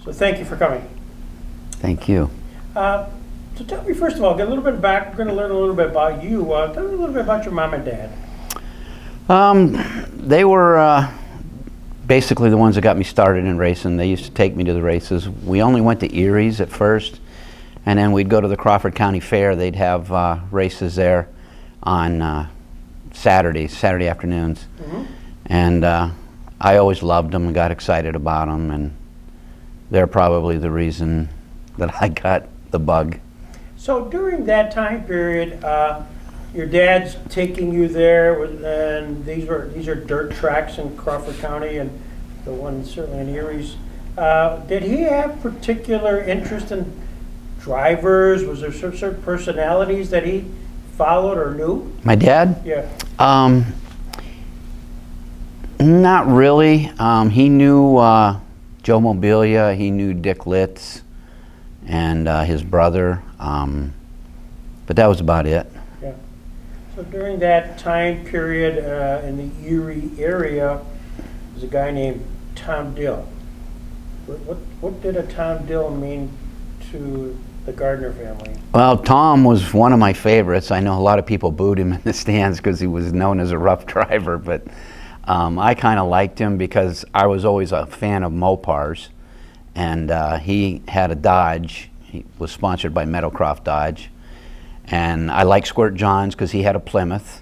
So thank you for coming. Thank you. So tell me, first of all, get a little bit back. We're going to learn a little bit about you. Tell me a little bit about your mom and dad. They were basically the ones that got me started in racing. They used to take me to the races. We only went to Erie's at first, and then we'd go to the Crawford County Fair. They'd have races there on Saturday afternoons. Mm-hmm. And I always loved them and got excited about them, and they're probably the reason that I got the bug. So during that time period, your dad's taking you there, and these are dirt tracks in Crawford County, and the one certainly in Erie's. Did he have particular interest in drivers? Was there certain personalities that he followed or knew? My dad? Yeah. Not really. He knew Joe Mobilia, he knew Dick Litz, and his brother, but that was about it. Yeah. So during that time period in the Erie area, there's a guy named Tom Dill. What did a Tom Dill mean to the Gardner family? Well, Tom was one of my favorites. I know a lot of people booed him in the stands because he was known as a rough driver, but I kind of liked him because I was always a fan of Mopars, and he had a Dodge. He was sponsored by Meadowcroft Dodge, and I liked Squirt Johns because he had a Plymouth,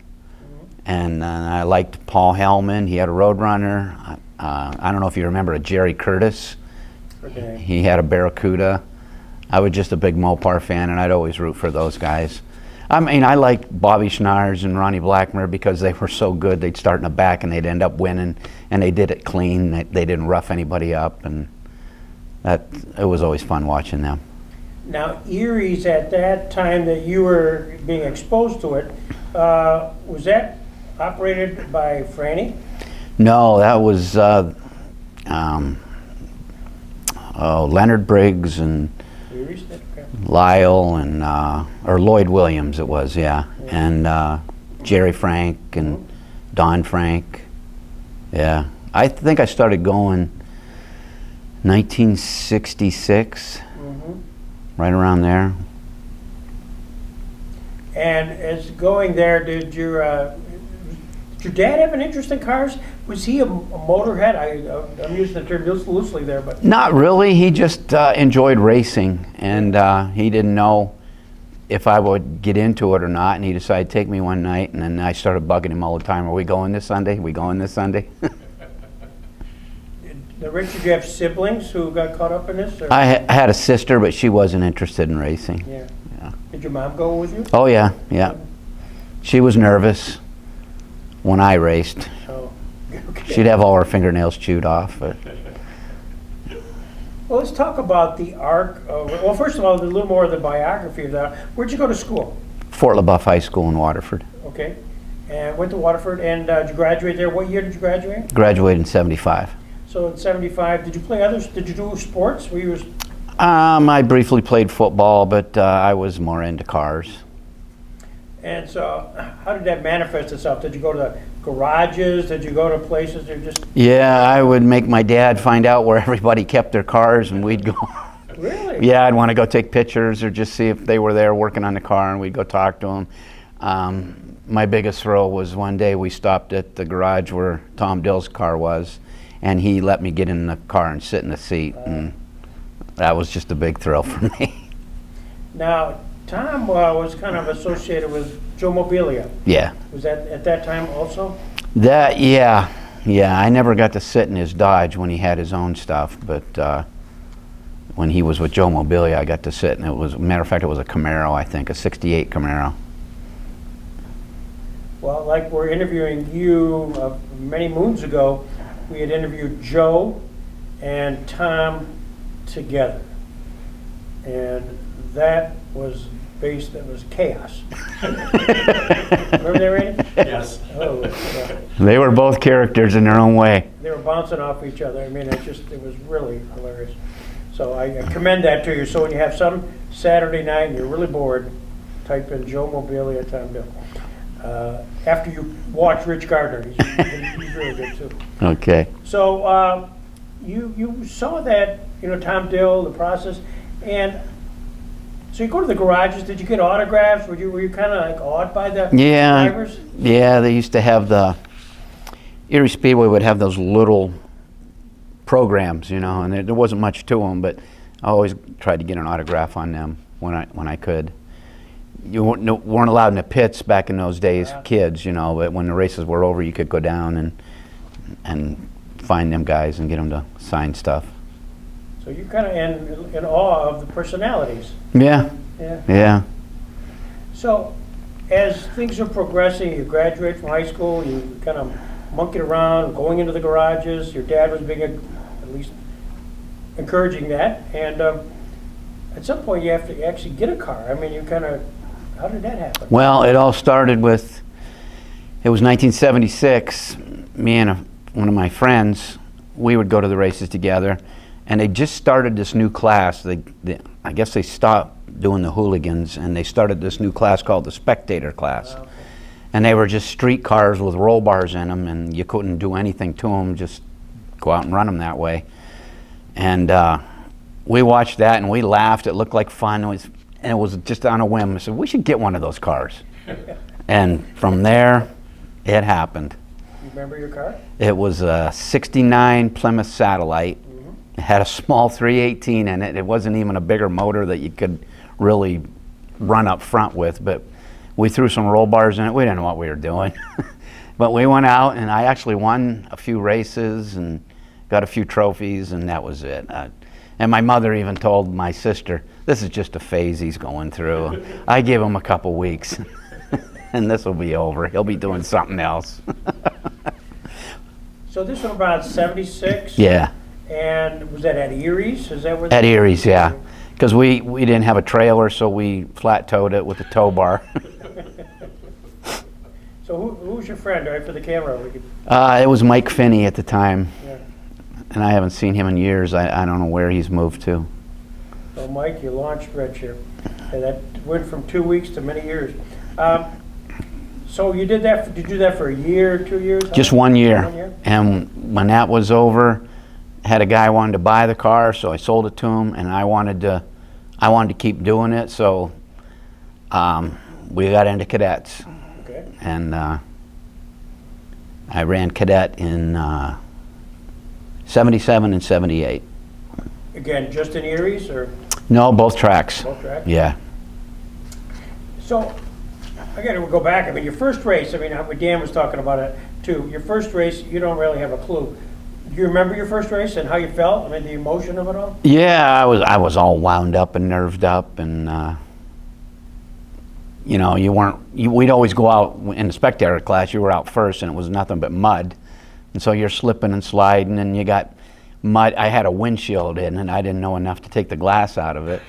and I liked Paul Hellman. He had a Roadrunner. I don't know if you remember a Jerry Curtis. Okay. He had a Barracuda. I was just a big Mopar fan, and I'd always root for those guys. I mean, I liked Bobby Schnars and Ronnie Blackmer because they were so good. They'd start in the back and they'd end up winning, and they did it clean. They didn't rough anybody up, and it was always fun watching them. Now, Erie's at that time that you were being exposed to it, was that operated by Franny? No, that was Leonard Briggs and Erie's? Okay. Lyle and or Lloyd Williams it was, yeah. And Jerry Frank and Don Frank. Yeah. I think I started going 1966, right around there. And as going there, did your dad have an interest in cars? Was he a motorhead? I'm using the term loosely there, but Not really. He just enjoyed racing, and he didn't know if I would get into it or not, and he decided to take me one night, and then I started bugging him all the time. Are we going this Sunday? Are we going this Sunday? Rich, did you have siblings who got caught up in this? Or? I had a sister, but she wasn't interested in racing. Yeah. Yeah. Did your mom go with you? Oh, yeah, yeah. She was nervous when I raced. Oh, okay. She'd have all her fingernails chewed off. But Well, let's talk about the arc. Well, first of all, a little more of the biography of that. Where'd you go to school? Fort LaBeouf High School in Waterford. Okay. And went to Waterford, and did you graduate there? What year did you graduate? Graduated in '75. So in '75, did you play others? Did you do sports? Were you? I briefly played football, but I was more into cars. And so, how did that manifest itself? Did you go to garages? Did you go to places that just? Yeah, I would make my dad find out where everybody kept their cars, and we'd go. Really? Yeah, I'd want to go take pictures or just see if they were there working on the car, and we'd go talk to them. My biggest thrill was one day we stopped at the garage where Tom Dill's car was, and he let me get in the car and sit in the seat, and that was just a big thrill for me. Now, Tom was kind of associated with Joe Mobilia. Yeah. Was that at that time also? Yeah. I never got to sit in his Dodge when he had his own stuff, but when he was with Joe Mobilia, I got to sit, and it was, matter of fact, it was a Camaro, I think, a '68 Camaro. Well, like we're interviewing you many moons ago, we had interviewed Joe and Tom together. And that was chaos. Remember that, Randy? Yes. Oh, yeah. They were both characters in their own way. They were bouncing off each other. I mean, it was really hilarious. So I commend that to you. So when you have some Saturday night and you're really bored, type in Joe Mobilia, Tom Dill. After you watch Rich Gardner, he's really good too. Okay. So you saw that, Tom Dill, the process, and so you go to the garages. Did you get autographs? Were you kind of like awed by the drivers? Yeah, they used to have Erie Speedway would have those little programs, and there wasn't much to them, but I always tried to get an autograph on them when I could. You weren't allowed in the pits back in those days, kids, but when the races were over, you could go down and find them guys and get them to sign stuff. So you're kind of in awe of the personalities. Yeah. So as things are progressing, you graduate from high school, you kind of monkeyed around, going into the garages. Your dad was being at least encouraging that, and at some point you have to actually get a car. I mean, how did that happen? Well, it all started with, it was 1976. Me and one of my friends, we would go to the races together, and they just started this new class. I guess they stopped doing the hooligans, and they started this new class called the spectator class. Okay. And they were just street cars with roll bars in them, and you couldn't do anything to them, just go out and run them that way. And we watched that, and we laughed. It looked like fun, and it was just on a whim. I said, we should get one of those cars. And from there, it happened. You remember your car? It was a '69 Plymouth Satellite. It had a small 318 in it. It wasn't even a bigger motor that you could really run up front with, but we threw some roll bars in it. We didn't know what we were doing. But we went out, and I actually won a few races and got a few trophies, and that was it. And my mother even told my sister, this is just a phase he's going through. I give him a couple weeks, and this will be over. He'll be doing something else. So this was about 76? Yeah. And was that at Erie's? Is that where? At Erie's, yeah. Because we didn't have a trailer, so we flat towed it with a tow bar. So who was your friend, right, for the camera? It was Mike Finney at the time. Yeah. And I haven't seen him in years. I don't know where he's moved to. So Mike, you launched Rich here. And that went from 2 weeks to many years. So you did that. Did you do that for a year, 2 years? Just 1 year. 1 year. And when that was over, had a guy wanted to buy the car, so I sold it to him, and I wanted to keep doing it, so we got into cadets. Okay. And I ran cadet in 77 and 78. Again, just in Erie's, or? No, both tracks. Both tracks? Yeah. So, I got to go back. I mean, your first race, Dan was talking about it too. Your first race, you don't really have a clue. Do you remember your first race and how you felt? I mean, the emotion of it all? Yeah, I was all wound up and nerved up, and we'd always go out in the spectator class. You were out first, and it was nothing but mud, and so you're slipping and sliding, and you got mud. I had a windshield in, and I didn't know enough to take the glass out of it,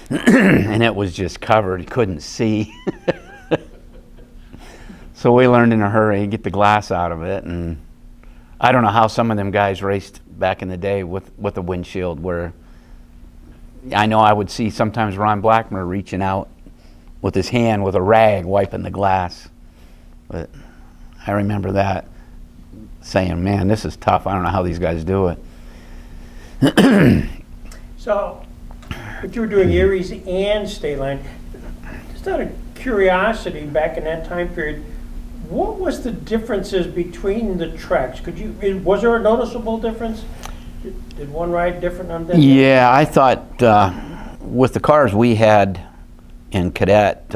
and it was just covered. You couldn't see. So we learned in a hurry, get the glass out of it, and I don't know how some of them guys raced back in the day with a windshield, where I know I would see sometimes Ron Blackmer reaching out with his hand with a rag wiping the glass. But I remember that, saying, man, this is tough. I don't know how these guys do it. So, but you were doing Erie's and Stateline. Just out of curiosity, back in that time period, what was the differences between the tracks? Was there a noticeable difference? Did one ride different on that? Yeah, I thought with the cars we had in cadet,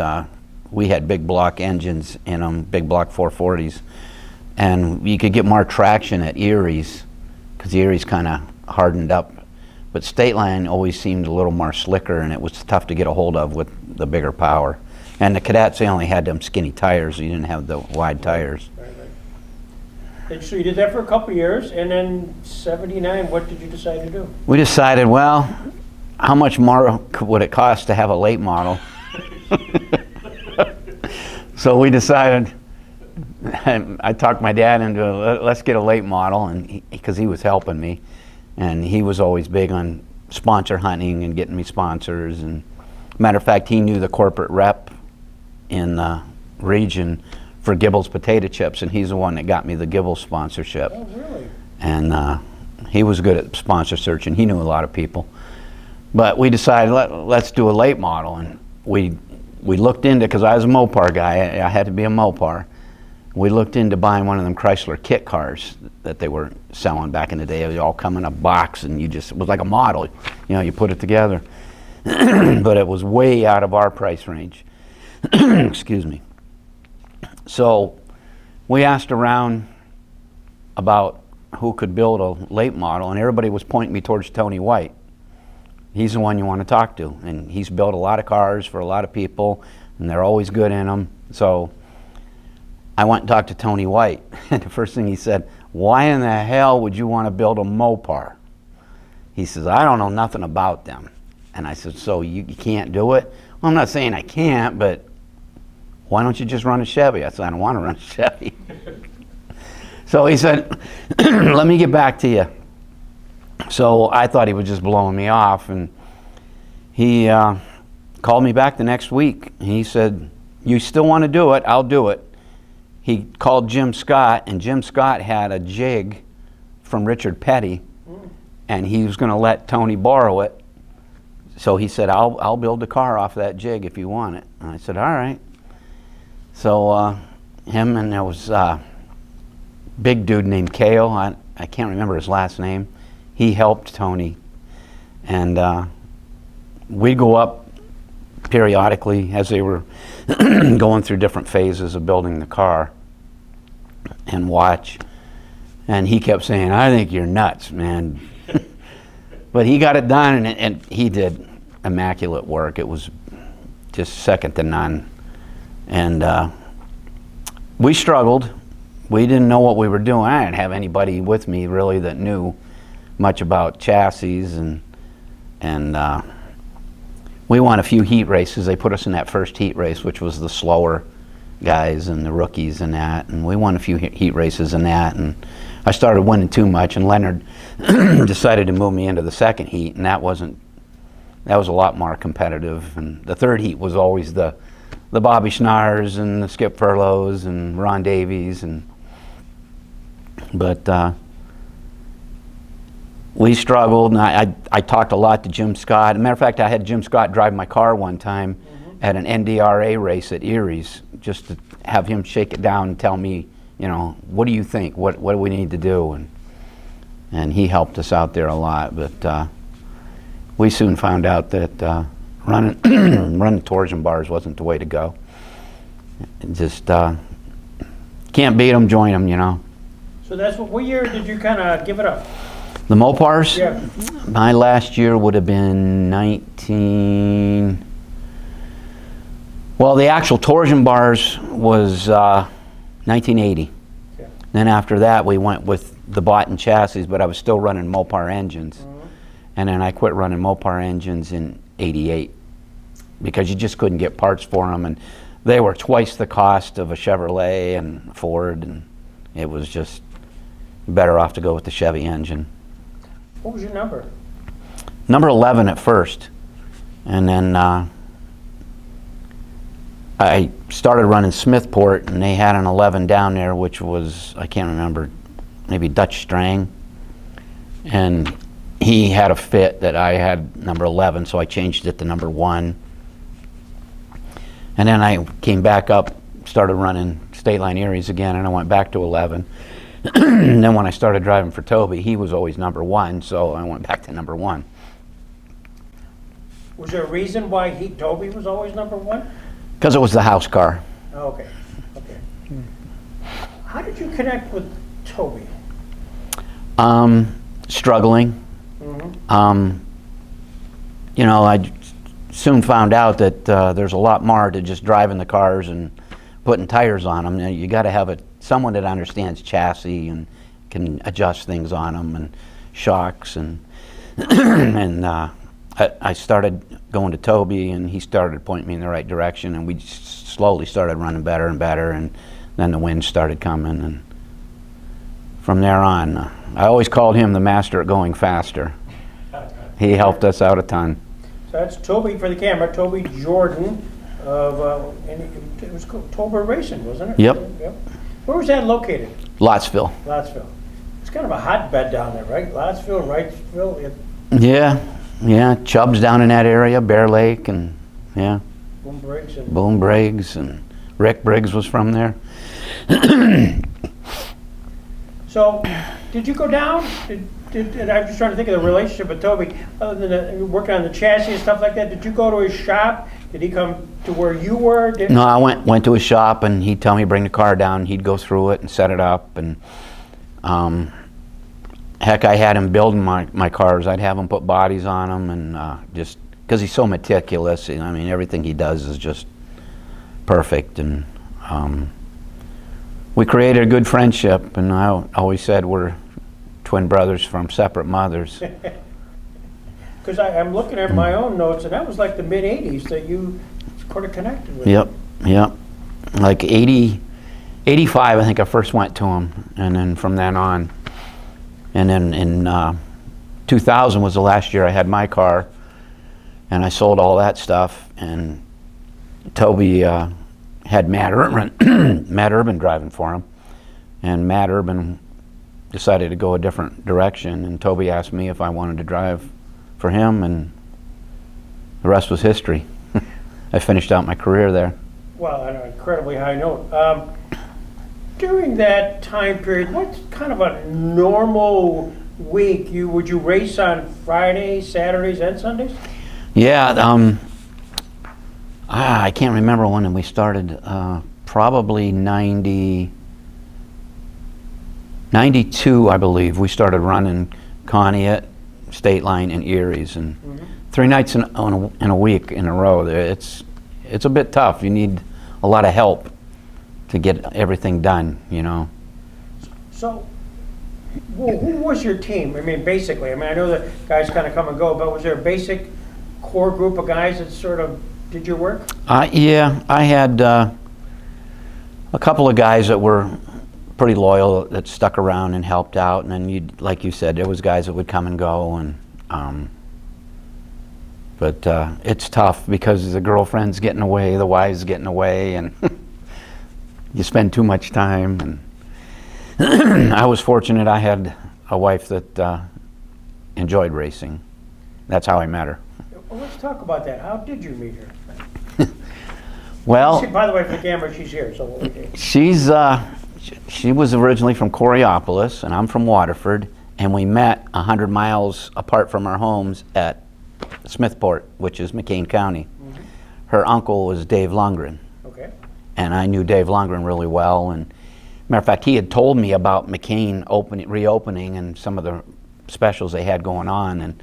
we had big block engines in them, big block 440s, and you could get more traction at Erie's because Erie's kind of hardened up. But Stateline always seemed a little more slicker, and it was tough to get a hold of with the bigger power. And the cadets, they only had them skinny tires. So you didn't have the wide tires. Right. And so you did that for a couple of years, and then '79, what did you decide to do? We decided, well, how much more would it cost to have a late model? So we decided, I talked my dad into let's get a late model, and because he was helping me, and he was always big on sponsor hunting and getting me sponsors. And matter of fact, he knew the corporate rep in the region for Gibble's potato chips, and he's the one that got me the Gibble sponsorship. Oh, really? And He was good at sponsor searching. He knew a lot of people. But we decided, let's do a late model. And we looked into, because I was a Mopar guy, I had to be a Mopar. We looked into buying one of them Chrysler kit cars that they were selling back in the day. It would all come in a box, and it was like a model. You know, you put it together. But it was way out of our price range. Excuse me. So we asked around about who could build a late model, and everybody was pointing me towards Tony White. He's the one you want to talk to, and he's built a lot of cars for a lot of people, and they're always good in them. So I went and talked to Tony White, and the first thing he said, "Why in the hell would you want to build a Mopar?" He says, "I don't know nothing about them." And I said, "So you can't do it?" "Well, I'm not saying I can't, but why don't you just run a Chevy?" I said, "I don't want to run a Chevy." So he said, "Let me get back to you." So I thought he was just blowing me off, and he called me back the next week. He said, "You still want to do it? I'll do it." He called Jim Scott, and Jim Scott had a jig from Richard Petty, and he was going to let Tony borrow it. So he said, I'll build the car off that jig if you want it. And I said, all right. So him, and there was a big dude named Kale, I can't remember his last name. He helped Tony. And we'd go up periodically as they were going through different phases of building the car and watch. And he kept saying, "I think you're nuts, man." But he got it done, and he did immaculate work. It was just second to none. And we struggled. We didn't know what we were doing. I didn't have anybody with me really that knew much about chassis, and we won a few heat races. They put us in that first heat race, which was the slower guys and the rookies and that, and we won a few heat races in that, and I started winning too much, and Leonard decided to move me into the second heat, and that was a lot more competitive. And the third heat was always the Bobby Schnars and the Skip Furlows and Ron Davies, but we struggled, and I talked a lot to Jim Scott. As a matter of fact, I had Jim Scott drive my car one time at an NDRA race at Erie's, just to have him shake it down and tell me, what do you think? What do we need to do? And he helped us out there a lot. But we soon found out that running torsion bars wasn't the way to go. Just can't beat them, join them, So that's what year did you kind of give it up? The Mopars? Yeah. My last year would have been 19... Well, the actual torsion bars was 1980. Okay. Then after that, we went with the Botten chassis, but I was still running Mopar engines. And then I quit running Mopar engines in 88 because you just couldn't get parts for them, and they were twice the cost of a Chevrolet and Ford, and it was just better off to go with the Chevy engine. What was your number? Number 11 at first, and then I started running Smithport, and they had an 11 down there, which was, I can't remember, maybe Dutch Strang, and he had a fit that I had number 11, so I changed it to number 1. And then I came back up, started running Stateline Erie's again, and I went back to 11. And then when I started driving for Toby, he was always number 1, so I went back to number 1. Was there a reason why Toby was always number 1? Because it was the house car. Oh, okay. How did you connect with Toby? Struggling. I soon found out that there's a lot more to just driving the cars and putting tires on them. You got to have someone that understands chassis and can adjust things on them and shocks and and I started going to Toby, and he started pointing me in the right direction, and we slowly started running better and better, and then the wind started coming, and from there on, I always called him the master at going faster. He helped us out a ton. So that's Toby for the camera, Toby Jordan of, it was called Tober Racing, wasn't it? Yep. Where was that located? Lottsville. Lottsville. It's kind of a hotbed down there, right? Latsville, Wrightsville, Yeah, Chubb's down in that area, Bear Lake, and yeah, Boom Briggs. Boom Briggs, and Rick Briggs was from there. So, did you go down? And I'm just trying to think of the relationship with Toby. Other than working on the chassis and stuff like that, did you go to his shop? Did he come to where you were? No, I went to his shop, and he'd tell me bring the car down. He'd go through it and set it up, and heck, I had him building my cars. I'd have him put bodies on them, and just because he's so meticulous. I mean, everything he does is just perfect, and we created a good friendship. And I always said we're twin brothers from separate mothers. Because I'm looking at my own notes, and that was like the mid-'80s that you sort of connected with. Yep. Like 85, I think I first went to him, and then from then on. And then in 2000 was the last year I had my car, and I sold all that stuff, and Toby had Matt Urban driving for him, and Matt Urban decided to go a different direction, and Toby asked me if I wanted to drive for him, and the rest was history. I finished out my career there. Well, on an incredibly high note. During that time period, what's kind of a normal week? Would you race on Fridays, Saturdays, and Sundays? Yeah, I can't remember when we started. Probably 92, I believe. We started running Conneaut, Stateline, and Erie's, and 3 nights in a week in a row. It's a bit tough. You need a lot of help to get everything done, you know. So, who was your team? I mean, basically, I know that guys kind of come and go, but was there a basic core group of guys that sort of did your work? Yeah, I had a couple of guys that were pretty loyal that stuck around and helped out, and then like you said, there was guys that would come and go, and but it's tough because the girlfriend's getting away, the wife's getting away, and you spend too much time. And I was fortunate I had a wife that enjoyed racing. That's how I met her. Well, let's talk about that. How did you meet her? Well, By the way, for the camera, she's here. So she was originally from Coriopolis, and I'm from Waterford, and we met 100 miles apart from our homes at Smithport, which is McCain County. Her uncle was Dave Lundgren. Okay. And I knew Dave Lundgren really well, and matter of fact, he had told me about McCain reopening and some of the specials they had going on, and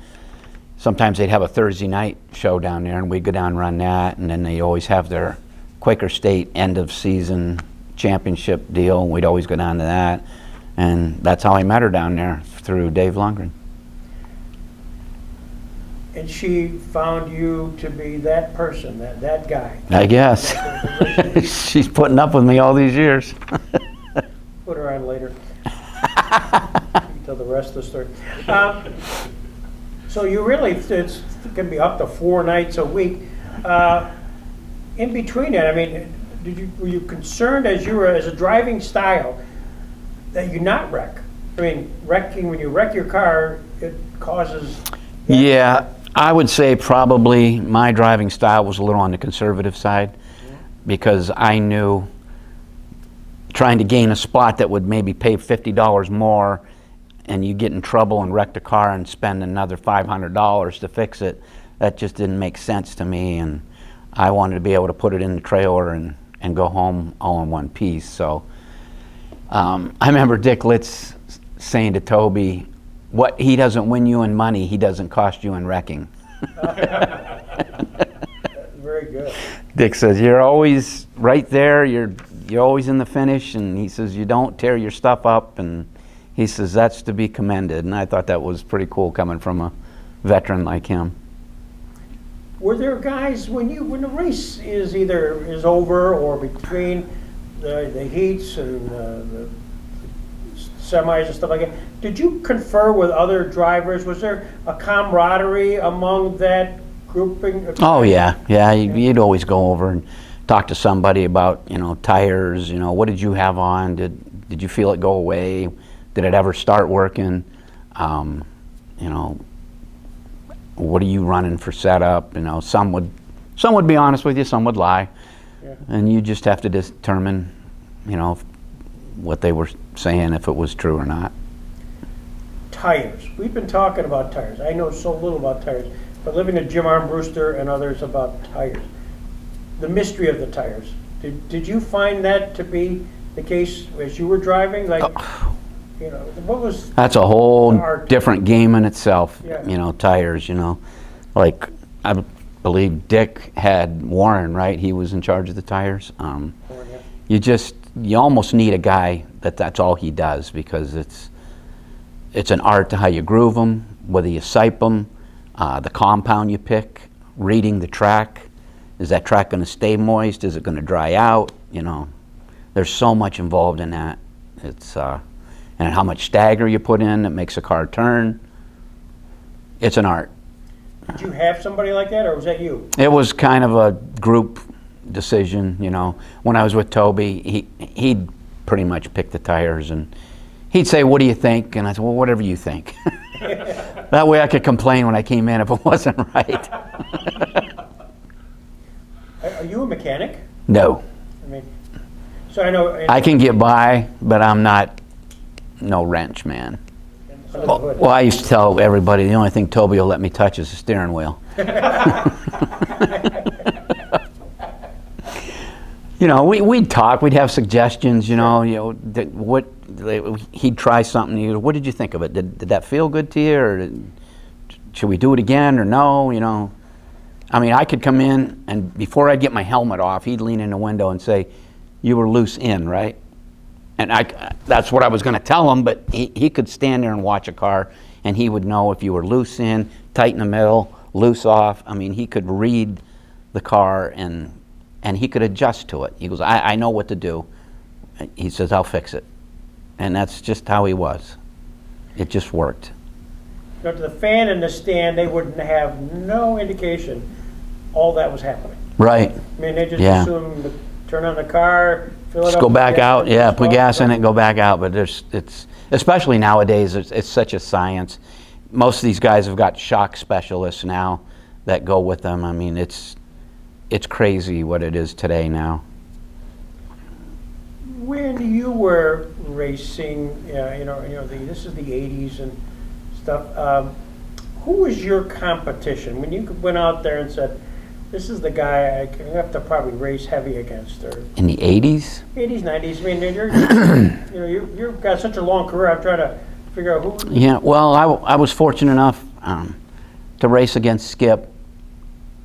sometimes they'd have a Thursday night show down there, and we'd go down and run that, and then they always have their Quaker State end of season championship deal, and we'd always go down to that, and that's how I met her down there, through Dave Lundgren. And she found you to be that person, that guy. I guess. She's putting up with me all these years. Put her on later. Tell the rest of the story. So you really, it can be up to 4 nights a week. In between that, I mean, were you concerned as a driving style that you not wreck? I mean, when you wreck your car, it causes... Yeah, I would say probably my driving style was a little on the conservative side, because I knew trying to gain a spot that would maybe pay $50 more, and you get in trouble and wreck the car and spend another $500 to fix it, that just didn't make sense to me, and I wanted to be able to put it in the trailer and go home all in one piece. So I remember Dick Litz saying to Toby, what he doesn't win you in money, he doesn't cost you in wrecking. Very good. Dick says, you're always right there, you're always in the finish, and he says, you don't tear your stuff up, and he says, that's to be commended. And I thought that was pretty cool coming from a veteran like him. Were there guys, when the race is over or between the heats and the semis and stuff like that, did you confer with other drivers? Was there a camaraderie among that grouping? Oh yeah, you'd always go over and talk to somebody about, tires, what did you have on? Did you feel it go away? Did it ever start working? You know, what are you running for setup? You know, some would be honest with you, some would lie. Yeah. And you just have to determine, you know, what they were saying, if it was true or not. Tires. We've been talking about tires. I know so little about tires, but living to Jim Armbruster and others about tires. The mystery of the tires. Did you find that to be the case as you were driving? Like, you know, what was... That's a whole art? different game in itself, Yeah. you know, tires, you know. Like, I believe Dick had Warren, right? He was in charge of the tires. You almost need a guy that's all he does, because it's an art to how you groove them, whether you sipe them, the compound you pick, reading the track. Is that track going to stay moist? Is it going to dry out? You know, there's so much involved in that. It's and how much stagger you put in that makes a car turn. It's an art. Did you have somebody like that, or was that you? It was kind of a group decision, you know. When I was with Toby, he'd pretty much pick the tires, and he'd say, "What do you think?" And I said, "Well, whatever you think." That way I could complain when I came in if it wasn't right. Are you a mechanic? No. I mean, so I know... I can get by, but I'm not no wrench man. Well, I used to tell everybody the only thing Toby will let me touch is the steering wheel. You know, we'd talk, we'd have suggestions, you know, he'd try something, he'd go, "What did you think of it? Did that feel good to you, or should we do it again, or no?" You know, I mean, I could come in, and before I'd get my helmet off, he'd lean in the window and say, "You were loose in, right?" And that's what I was going to tell him, but he could stand there and watch a car, and he would know if you were loose in, tight in the middle, loose off. I mean, he could read the car, and he could adjust to it. He goes, I know what to do. He says, "I'll fix it." And that's just how he was. It just worked. So to the fan in the stand, they wouldn't have no indication all that was happening. Right. I mean, they just Yeah. assume to turn on the car, fill it Just up. go with back gas, out, yeah, put gas in it, right? and go back out. But it's especially nowadays, it's such a science. Most of these guys have got shock specialists now that go with them. I mean, it's crazy what it is today now. When you were racing, this is the '80s and stuff. Who was your competition when you went out there and said, "This is the guy I have to probably race heavy against"? Or In the 80s? '80s, '90s. I mean, you've got such a long career. I'm trying to figure out who. Yeah, well, I was fortunate enough to race against Skip,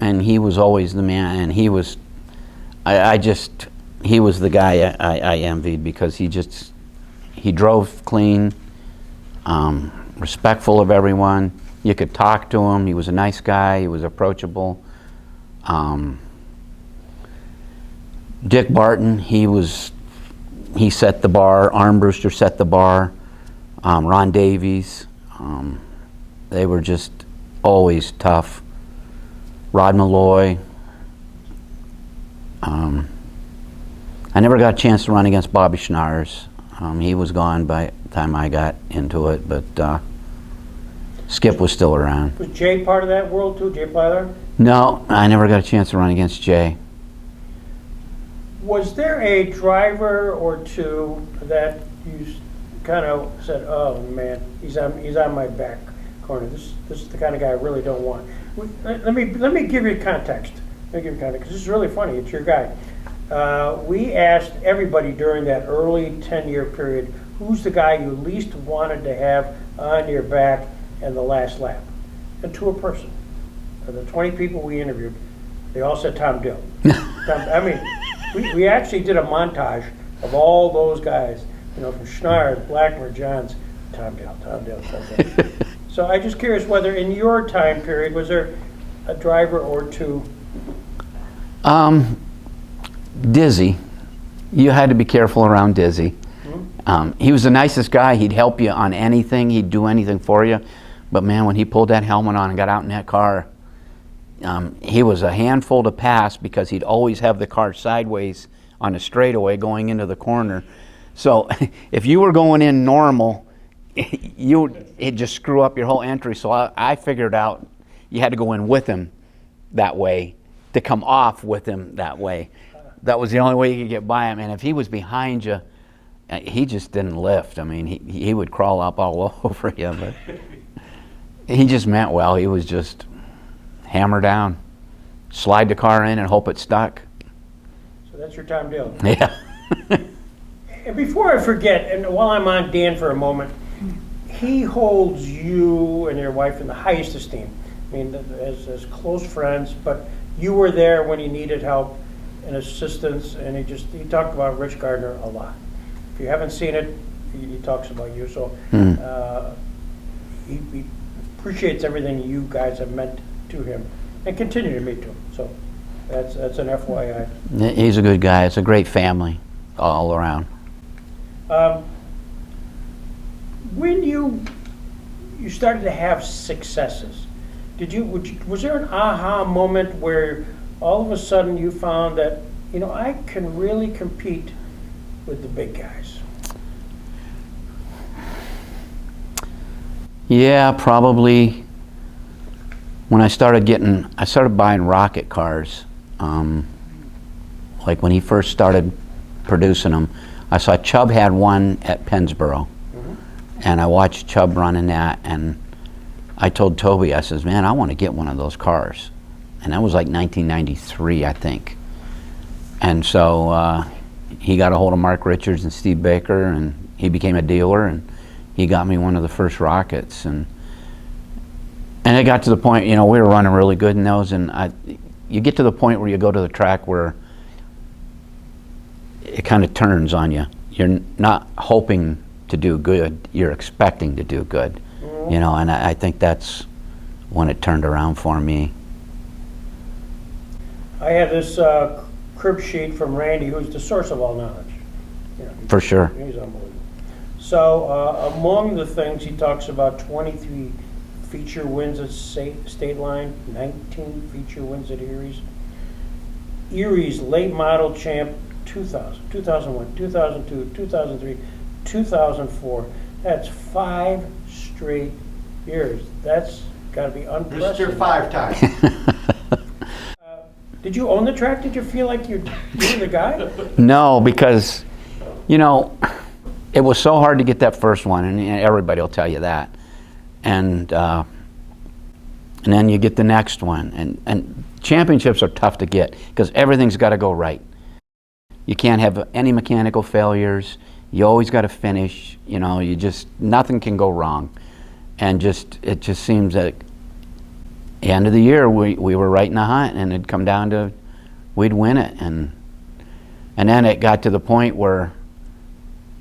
and he was always the man, and he was the guy I envied, because he drove clean, respectful of everyone. You could talk to him. He was a nice guy. He was approachable. Dick Barton, he set the bar. Armbruster set the bar. Ron Davies, they were just always tough. Rod Malloy. I never got a chance to run against Bobby Schnars. He was gone by the time I got into it, but Skip was still around. Was Jay part of that world too, Jay Plyler? No, I never got a chance to run against Jay. Was there a driver or two that you kind of said, "Oh man, he's on my back corner. This is the kind of guy I really don't want"? Let me give you context. Because this is really funny. It's your guy. We asked everybody during that early 10-year period, who's the guy you least wanted to have on your back in the last lap? And to a person, of the 20 people we interviewed, they all said Tom Dill. I mean, we actually did a montage of all those guys, from Schnars, Blackmer, Johns, Tom Dill. So I'm just curious whether in your time period, was there a driver or two? Dizzy. You had to be careful around Dizzy. He was the nicest guy. He'd help you on anything. He'd do anything for you. But man, when he pulled that helmet on and got out in that car, he was a handful to pass, because he'd always have the car sideways on the straightaway going into the corner. So if you were going in normal it just screw up your whole entry. So I figured out you had to go in with him that way to come off with him that way. That was the only way you could get by him. And if he was behind you, he just didn't lift. I mean, he would crawl up all over you. But he just meant well. He was just hammer down, slide the car in and hope it stuck. So that's your Tom deal. Yeah. And before I forget, and while I'm on Dan for a moment, he holds you and your wife in the highest esteem. I mean, as close friends, but you were there when he needed help and assistance, and he talked about Rich Gardner a lot. If you haven't seen it, he talks about you. So he appreciates everything you guys have meant to him and continue to mean to him. So that's an FYI. He's a good guy. It's a great family all around. When you started to have successes, was there an aha moment where all of a sudden you found that, I can really compete with the big guys? Yeah, probably when I started buying rocket cars. Like when he first started producing them, I saw Chubb had one at Pennsboro, and I watched Chubb running that, and I told Toby, I says, man, I want to get one of those cars. And that was like 1993, I think. And so he got a hold of Mark Richards and Steve Baker, and he became a dealer, and he got me one of the first rockets. And it got to the point, we were running really good in those, and you get to the point where you go to the track where it kind of turns on you. You're not hoping to do good, you're expecting to do good. And I think that's when it turned around for me. I have this crib sheet from Randy, who's the source of all knowledge. For sure. He's unbelievable. So among the things, he talks about 23 feature wins at Stateline, 19 feature wins at Erie's. Erie's late model champ 2000, 2001, 2002, 2003, 2004. That's 5 straight years. That's got to be unprecedented. Mr. 5 times. Did you own the track? Did you feel like you were the guy? No, because, it was so hard to get that first one, and everybody will tell you that. And then you get the next one. And championships are tough to get because everything's got to go right. You can't have any mechanical failures. You always got to finish. Nothing can go wrong. And it just seems that the end of the year we were right in the hunt, and it'd come down to we'd win it. And then it got to the point where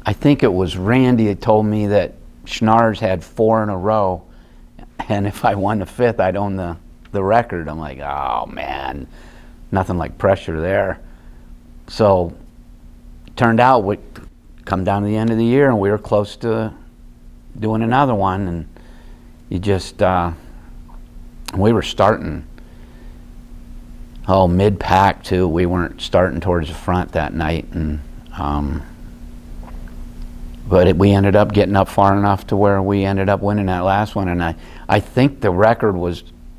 I think it was Randy that told me that Schnars had 4 in a row, and if I won the 5th, I'd own the record. I'm like, oh man, nothing like pressure there. So it turned out we'd come down to the end of the year, and we were close to doing another one, and we were starting mid-pack too. We weren't starting towards the front that night, and but we ended up getting up far enough to where we ended up winning that last one. And I think the record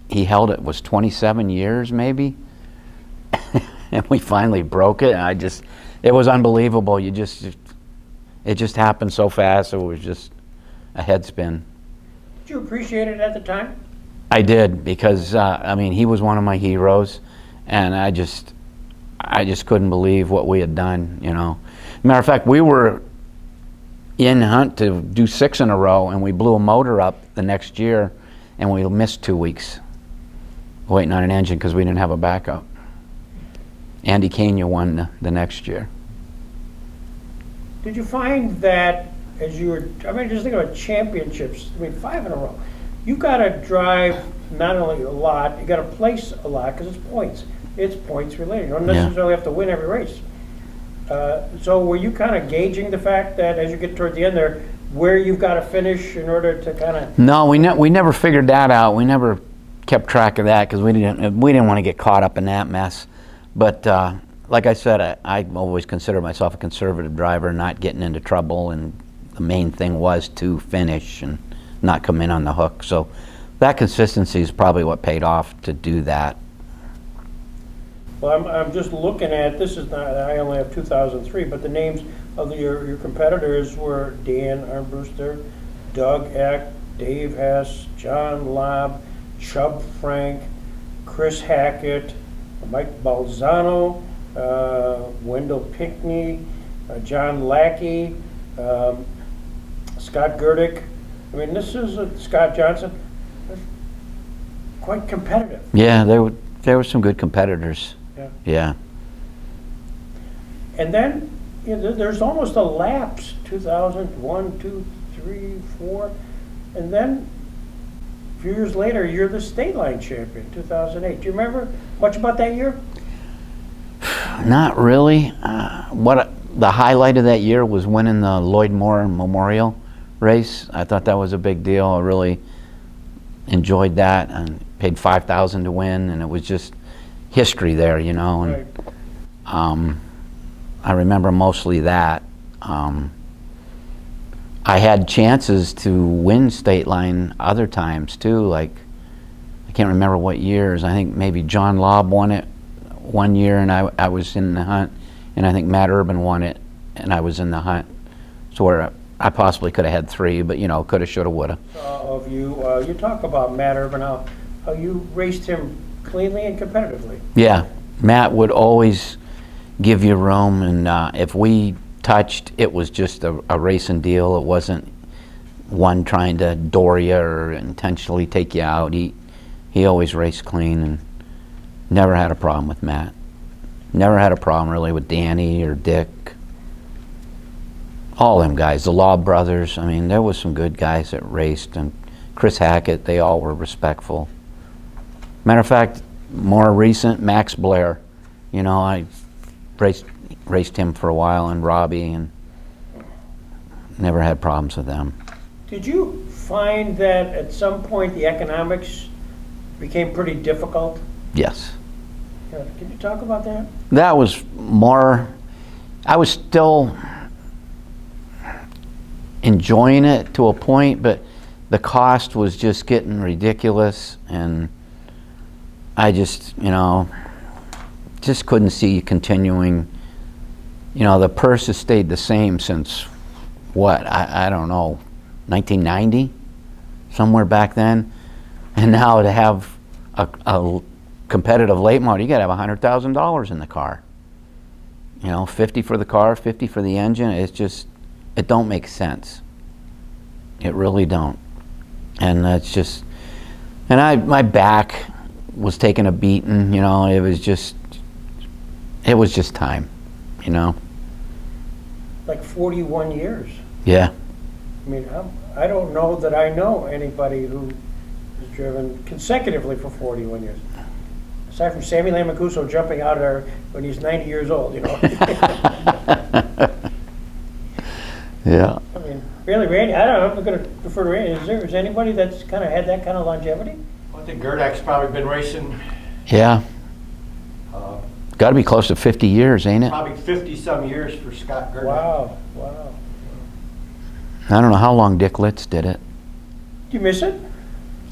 he held it was 27 years maybe, and we finally broke it. And it was unbelievable. It just happened so fast. It was just a head spin. Did you appreciate it at the time? I did, because he was one of my heroes, and I just couldn't believe what we had done. Matter of fact, we were in hunt to do 6 in a row, and we blew a motor up the next year, and we missed 2 weeks waiting on an engine because we didn't have a backup. Andy Kenya won the next year. Did you find that as you were, just think about championships, 5 in a row, you got to drive not only a lot, you got to place a lot because it's points. It's points related. You don't necessarily have to win every race. So were you kind of gauging the fact that as you get toward the end there, where you've got to finish in order to kind of... No, we never figured that out. We never kept track of that because we didn't want to get caught up in that mess. But like I said, I always consider myself a conservative driver, not getting into trouble and the main thing was to finish and not come in on the hook. So that consistency is probably what paid off to do that. Well, I'm just looking at, this is not, I only have 2003, but the names of your competitors were Dan Armbruster, Doug Eck, Dave Hess, John Lobb, Chubb Frank, Chris Hackett, Mike Balzano, Wendell Pinkney, John Lackey, Scott Gerdick. I mean, this is Scott Johnson. Quite competitive. Yeah, there were some good competitors. Yeah. Yeah. And then there's almost a lapse. 2001, 2, 3, 4, and then a few years later, you're the Stateline champion, 2008. Do you remember much about that year? Not really. The highlight of that year was winning the Lloyd Moore Memorial race. I thought that was a big deal. I really enjoyed that and paid $5,000 to win, and it was just history there, you know. And Right. I remember mostly that. I had chances to win Stateline other times too. Like, I can't remember what years. I think maybe John Lobb won it one year, and I was in the hunt, and I think Matt Urban won it, and I was in the hunt. So where I possibly could have had 3, but you know, coulda, shoulda, woulda. Of you, you talk about Matt Urban, how you raced him cleanly and competitively. Yeah, Matt would always give you room, and if we touched, it was just a racing deal. It wasn't one trying to door you or intentionally take you out. He always raced clean and never had a problem with Matt. Never had a problem really with Danny or Dick. All them guys, the Law brothers. I mean, there was some good guys that raced, and Chris Hackett. They all were respectful. Matter of fact, more recent, Max Blair. You know, I raced him for a while, and Robbie, and never had problems with them. Did you find that at some point the economics became pretty difficult? Yes. Can you talk about that? That was more, I was still enjoying it to a point, but the cost was just getting ridiculous, and I just, you know, just couldn't see continuing. You know, the purse has stayed the same since, what, I don't know, 1990? Somewhere back then. And now to have a competitive late model, you gotta have $100,000 in the car. You know, 50 for the car, 50 for the engine. It's just, it don't make sense. It really don't. And it's just, and my back was taking a beating, you know. It was just time, you know. Like 41 years. Yeah. I mean, I don't know that I know anybody who has driven consecutively for 41 years. Aside from Sammy Lamacuso jumping out there when he's 90 years old, you know. Yeah. I mean, really, Randy, I don't know, I'm going to defer to Randy. Is anybody that's kind of had that kind of longevity? I think Gerdick's probably been racing Yeah. Got to be close to 50 years, ain't it? probably 50-some years for Scott Gerdick. Wow, wow. I don't know how long Dick Litz did it. Do you miss it?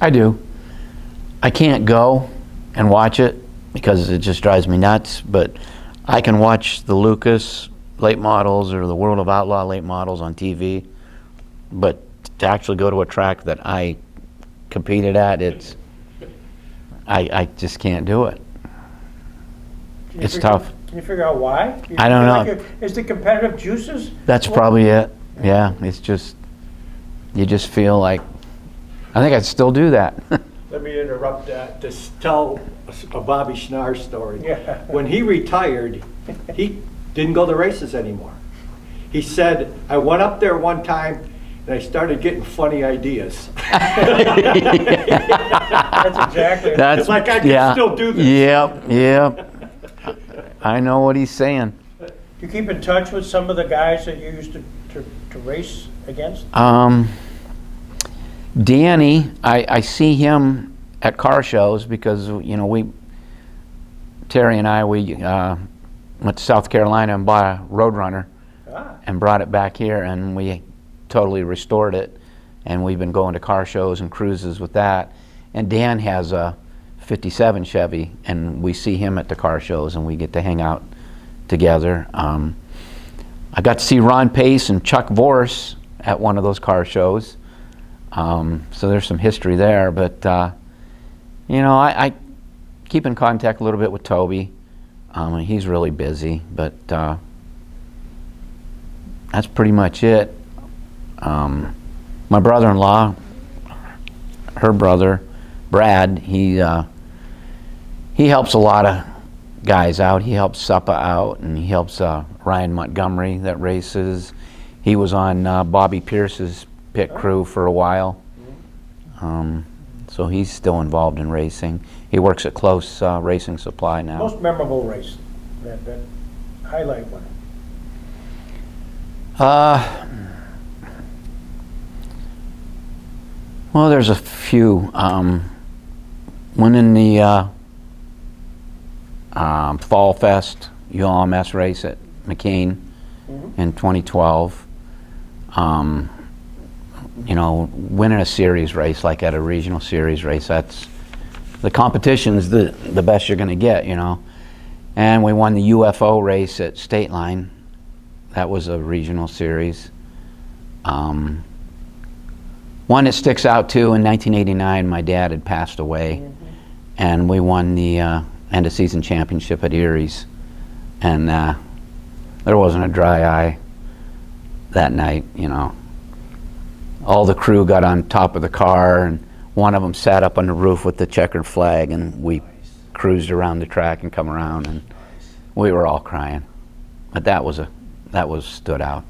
I do. I can't go and watch it because it just drives me nuts, but I can watch the Lucas late models or the World of Outlaw late models on TV, but to actually go to a track that I competed at, I just can't do it. It's tough. Can you figure out why? I don't know. Like is the competitive juices? That's probably it. Yeah, it's just, you just feel like, I think I'd still do that. Let me interrupt that to tell a Bobby Schnarr story. Yeah. When he retired, he didn't go to races anymore. He said, I went up there one time and I started getting funny ideas. That's exactly. That's It's like I can still do this. Yep. I know what he's saying. Do you keep in touch with some of the guys that you used to race against? Danny, I see him at car shows because, you know, Terry and I went to South Carolina and bought a Roadrunner Ah, and brought it back here, and totally restored it, and we've been going to car shows and cruises with that. And Dan has a 57 Chevy, and we see him at the car shows, and we get to hang out together. I got to see Ron Pace and Chuck Vorse at one of those car shows, so there's some history there. But you know, I keep in contact a little bit with Toby. He's really busy, but that's pretty much it. My brother-in-law, her brother, Brad, he helps a lot of guys out. He helps Suppa out, and he helps Ryan Montgomery that races. He was on Bobby Pierce's pit crew for a while. So he's still involved in racing. He works at Close Racing Supply now. Most memorable race, that highlight one. Well, there's a few. Winning the Fall Fest ULMS race at McCain in 2012. You know, winning a series race, like at a regional series race, that's the competition's the best you're going to get, you know. And we won the UFO race at Stateline. That was a regional series. One that sticks out too, in 1989, my dad had passed away, and we won the end of season championship at Erie's, and there wasn't a dry eye that night, you know. All the crew got on top of the car, and one of them sat up on the roof with the checkered flag, and we cruised around the track and come around, and we were all crying. But that was stood out.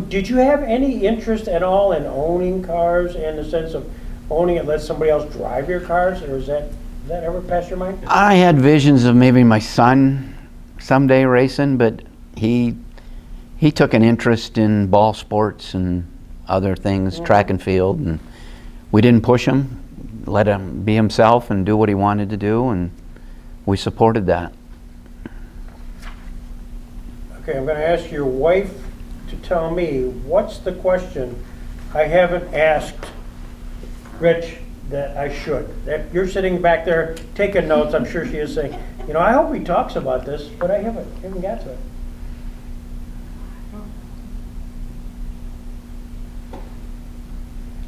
Did you have any interest at all in owning cars, in the sense of owning it, let somebody else drive your cars, or did that ever pass your mind? I had visions of maybe my son someday racing, but he took an interest in ball sports and other things, track and field, and we didn't push him, let him be himself and do what he wanted to do, and we supported that. Okay, I'm going to ask your wife to tell me, what's the question I haven't asked Rich that I should? That you're sitting back there taking notes, I'm sure she is saying, you know, I hope he talks about this, but I haven't got to it.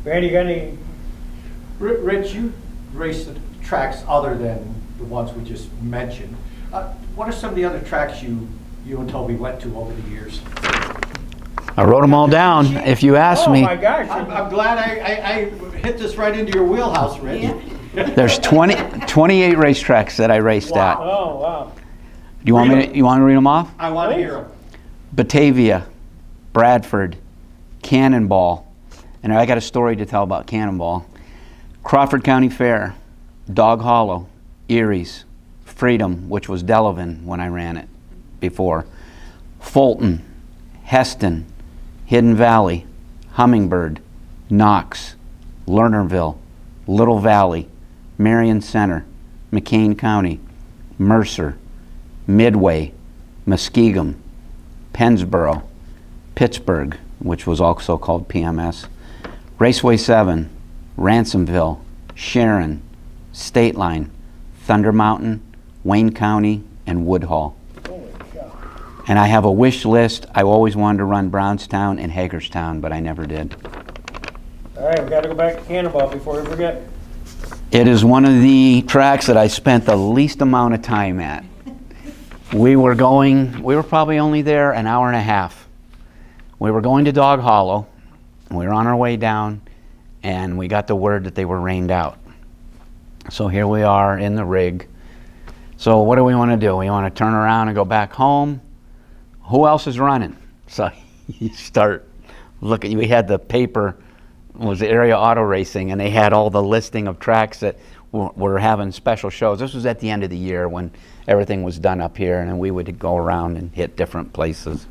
Randy, you got any? Rich, you raced the tracks other than the ones we just mentioned. What are some of the other tracks you and Toby went to over the years? I wrote them all down, if you ask me. Oh my gosh. I'm glad I hit this right into your wheelhouse, Rich. Yeah. There's 28 racetracks that I raced at. Oh, wow. Do you want me to read them off? I want to hear them. Batavia, Bradford, Cannonball, and I got a story to tell about Cannonball. Crawford County Fair, Dog Hollow, Erie's, Freedom, which was Delavan when I ran it before, Fulton, Heston, Hidden Valley, Hummingbird, Knox, Lernerville, Little Valley, Marion Center, McCain County, Mercer, Midway, Muskegum, Pennsboro, Pittsburgh, which was also called PMS, Raceway 7, Ransomville, Sharon, Stateline, Thunder Mountain, Wayne County, and Woodhull. Holy cow. And I have a wish list. I always wanted to run Brownstown and Hagerstown, but I never did. All right, we got to go back to Cannonball before we forget. It is one of the tracks that I spent the least amount of time at. We were probably only there an hour and a half. We were going to Dog Hollow. We were on our way down, and we got the word that they were rained out. So here we are in the rig. So what do we want to do? We want to turn around and go back home. Who else is running? So you start looking. We had the paper, it was Area Auto Racing, and they had all the listing of tracks that were having special shows. This was at the end of the year when everything was done up here, and then we would go around and hit different places.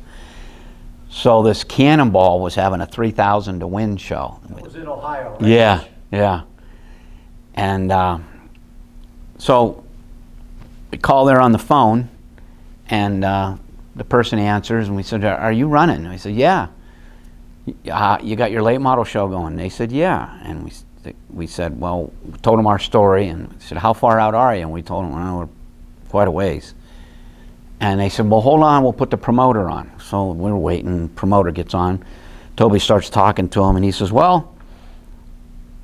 So this Cannonball was having a 3,000 to win show. That was in Ohio, right? Yeah. And so we call there on the phone, and the person answers, and we said, "Are you running?" And I said, "Yeah." You got your late model show going? They said, yeah. And we said, well, we told them our story, and we said, how far out are you? And we told them, well, we're quite a ways. And they said, well, hold on, we'll put the promoter on. So we're waiting, promoter gets on. Toby starts talking to him, and he says, well,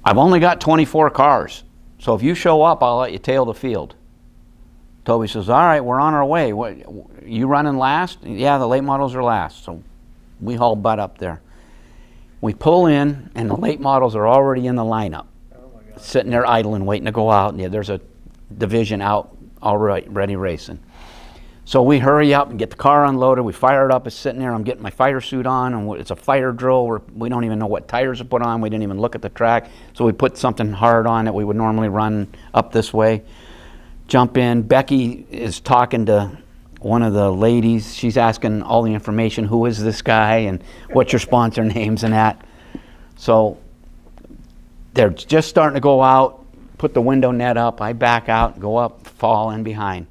I've only got 24 cars. So if you show up, I'll let you tail the field. Toby says, all right, we're on our way. What, you running last? Yeah, the late models are last. So we haul butt up there. We pull in, and the late models are already in the lineup, sitting there idling, waiting to go out. Yeah, there's a division out already racing. So we hurry up and get the car unloaded. We fire it up. It's sitting there. I'm getting my fire suit on, and it's a fire drill. We don't even know what tires are put on. We didn't even look at the track. So we put something hard on that we would normally run up this way. Jump in. Becky is talking to one of the ladies. She's asking all the information. Who is this guy, and what's your sponsor names and that. So they're just starting to go out, put the window net up. I back out, go up, fall in behind.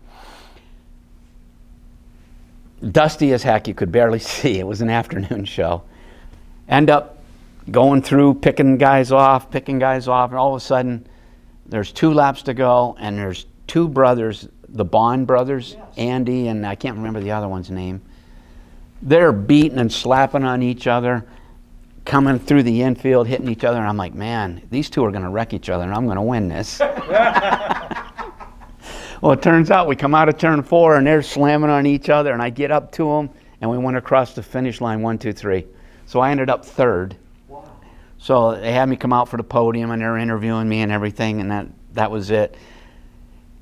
Dusty as heck, you could barely see. It was an afternoon show. End up going through, picking guys off, and all of a sudden there's 2 laps to go, and there's 2 brothers, the Bond brothers, yes. Andy, and I can't remember the other one's name. They're beating and slapping on each other, coming through the infield, hitting each other, and I'm like, man, these 2 are going to wreck each other, and I'm going to win this. Well, it turns out we come out of turn 4, and they're slamming on each other, and I get up to them, and we went across the finish line 1, 2, 3. So I ended up 3rd. Wow. So they had me come out for the podium, and they're interviewing me and everything, and that was it.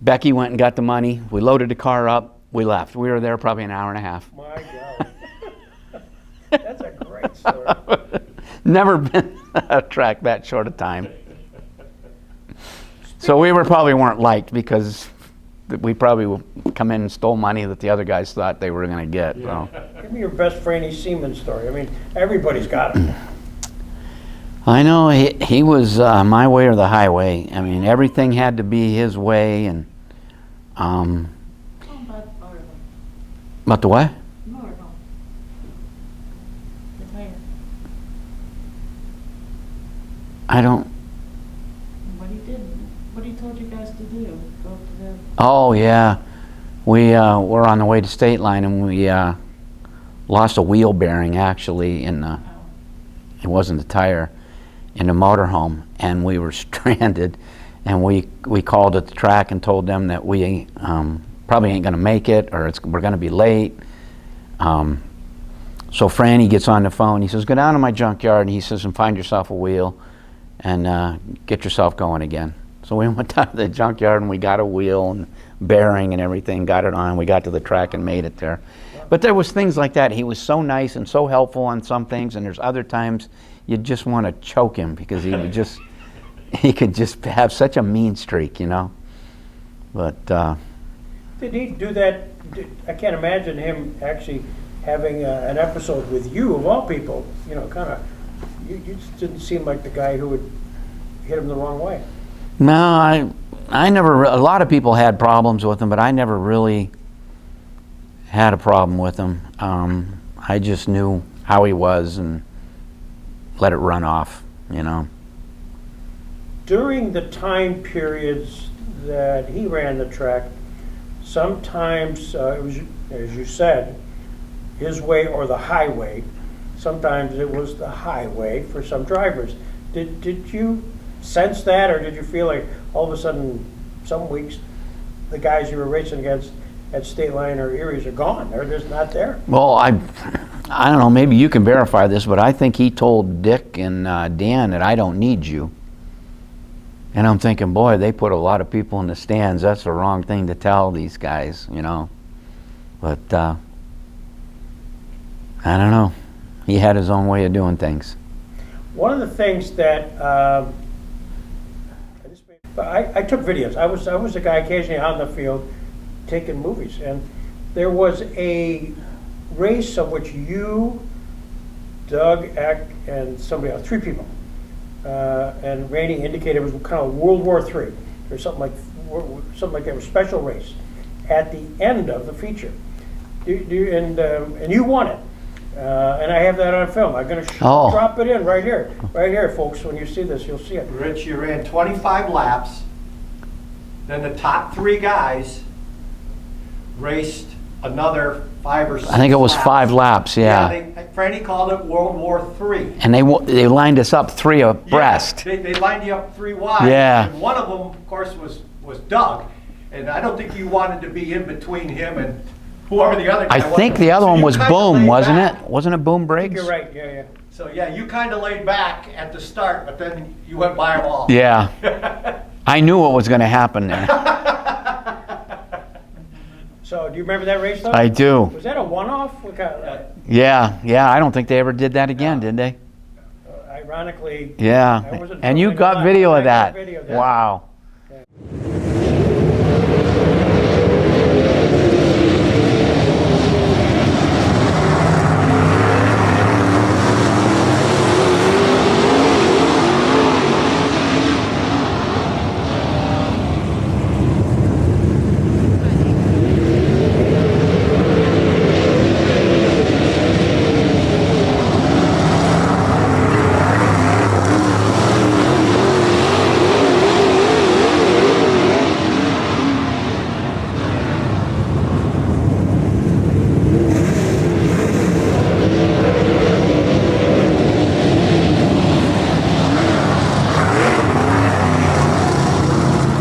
Becky went and got the money. We loaded the car up. We left. We were there probably an hour and a half. My God. That's a great story. Never been a track that short a time. So we probably weren't liked because we probably come in and stole money that the other guys thought they were going to get. Yeah. So. Give me your best Franny Seaman story. I mean, everybody's got it. I know he was my way or the highway. I mean, everything had to be his way, and about the what? I don't. What he told you guys to do? Go to the. Oh yeah, we were on the way to Stateline, and we lost a wheel bearing actually in the. It wasn't the tire, in the motorhome, and we were stranded, and we called at the track and told them that we probably ain't gonna make it, or we're gonna be late. So Franny gets on the phone. He says, "Go down to my junkyard," and he says, "and find yourself a wheel, and get yourself going again." So we went down to the junkyard and we got a wheel and bearing and everything, got it on. We got to the track and made it there. But there was things like that. He was so nice and so helpful on some things, and there's other times you just want to choke him because he could just have such a mean streak, you know. But did he do that? I can't imagine him actually having an episode with you, of all people. You know, kind of. You just didn't seem like the guy who would hit him the wrong way. No, I never. A lot of people had problems with him, but I never really had a problem with him. I just knew how he was and let it run off, you know. During the time periods that he ran the track, sometimes it was, as you said, his way or the highway. Sometimes it was the highway for some drivers. Did you sense that, or did you feel like all of a sudden, some weeks, the guys you were racing against at Stateline or Erie's are gone? They're just not there. Well, I don't know, maybe you can verify this, but I think he told Dick and Dan that I don't need you. And I'm thinking, boy, they put a lot of people in the stands. That's the wrong thing to tell these guys, you know. But I don't know. He had his own way of doing things. One of the things that I took videos. I was a guy occasionally on the field taking movies, and there was a race of which you, Doug, Eck, and somebody else, 3 people, and Randy indicated it was kind of World War III or something like that. Was a special race at the end of the feature. And you won it. And I have that on film. I'm gonna Oh. drop it in right here, folks. When you see this, you'll see it. Rich, you ran 25 laps. Then the top 3 guys raced another 5 or 6 I think it was laps. 5 laps, yeah. Franny called it World War III. And they lined us up 3 abreast. Yeah, they lined you up 3 wide. Yeah. And one of them, of course, was Doug. And I don't think you wanted to be in between him and whoever the other guy I was. think the other So one you was kinda Boom, laid wasn't back. it? Wasn't it Boom Briggs? You're right. Yeah. So yeah, you kind of laid back at the start, but then you went by them all. Yeah. I knew what was going to happen there. So, do you remember that race though? I do. Was that a one-off? Yeah. I don't think they ever did that again, did they? Ironically. I Yeah. wasn't And you filming got live. video I of got that. video of that. Wow.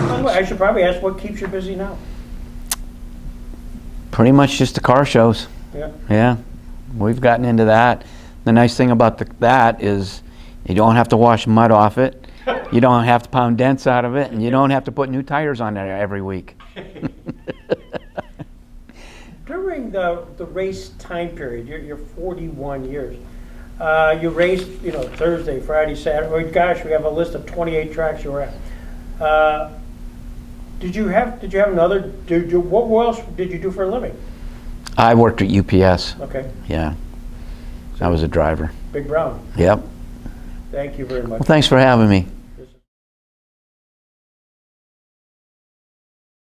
By the way, I should probably ask what keeps you busy now. Pretty much just the car shows. Yeah. Yeah. We've gotten into that. The nice thing about that is you don't have to wash mud off it. You don't have to pound dents out of it, and you don't have to put new tires on it every week. During the race time period, you're 41 years. You raced, Thursday, Friday, Saturday. Oh, gosh, we have a list of 28 tracks you were at. Did you have another? What else did you do for a living? I worked at UPS. Okay, Yeah. I was a driver. Big Brown. Yep. Thank you very much. Well, thanks for having me.